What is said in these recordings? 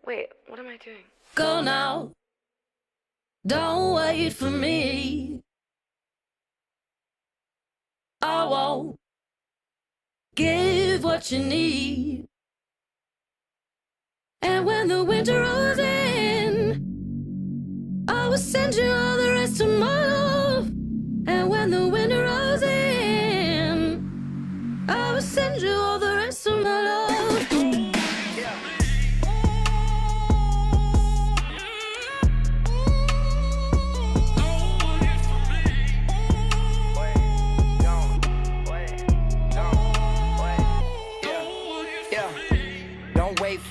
Wait, what am I doing? Go now, don't wait for me. I won't give what you need. And when the winter rolls in, I will send you all the rest of my love. And when the winter rolls in, I will send you all the rest of my love.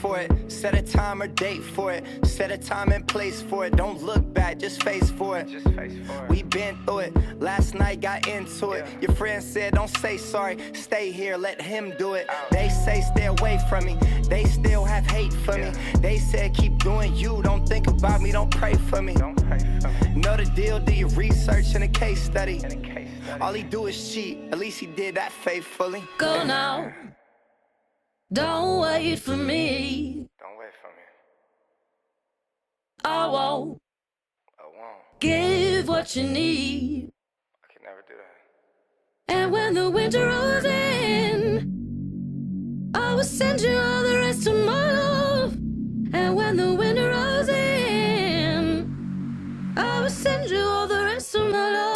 For it, set a time or date for it, set a time and place for it. Don't look back, just face for it. We been through it, last night got into it. Your friend said don't say sorry, stay here, let him do it. They say stay away from me, they still have hate for me. They said keep doing you, don't think about me, don't pray for me. Know the deal, do your research and a case study. All he do is cheat, at least he did that faithfully. Go now, don't wait for me. Don't wait for me. I won't give what you need. I can never do that. And when the winter rolls in, I will send you all the rest of my love. And when the winter rolls in, I will send you all the rest of my love.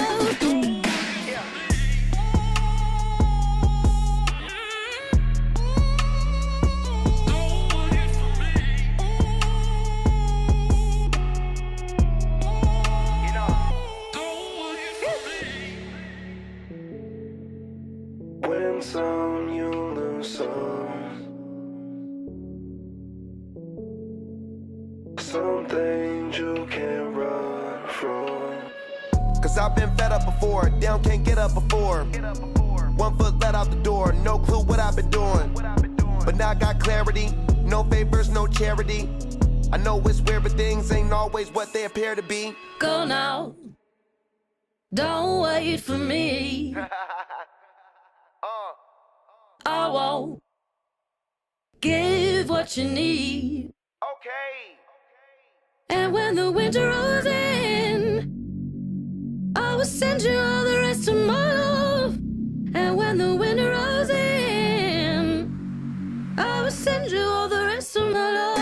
Win some, you lose some. Some things you can't run from. Cause I've been fed up before, down can't get up before. 1 foot let out the door, no clue what I've been doing. But now I got clarity, no favors, no charity. I know it's weird, but things ain't always what they appear to be. Go now, don't wait for me. I won't give what you need. Okay. And when the winter rolls in, I will send you all the rest of my love. And when the winter rolls in, I will send you all the rest of my love.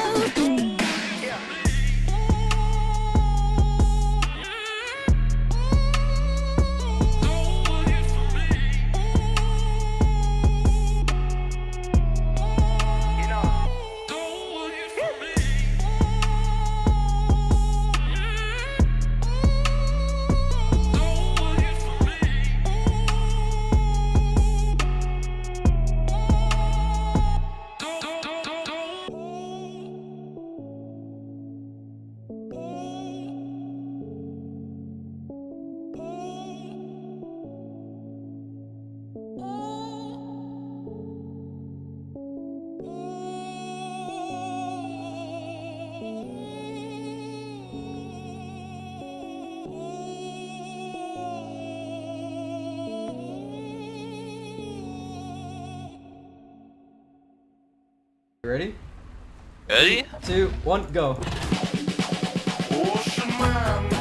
Ready? Ready? 2, 1, go. Ocean man.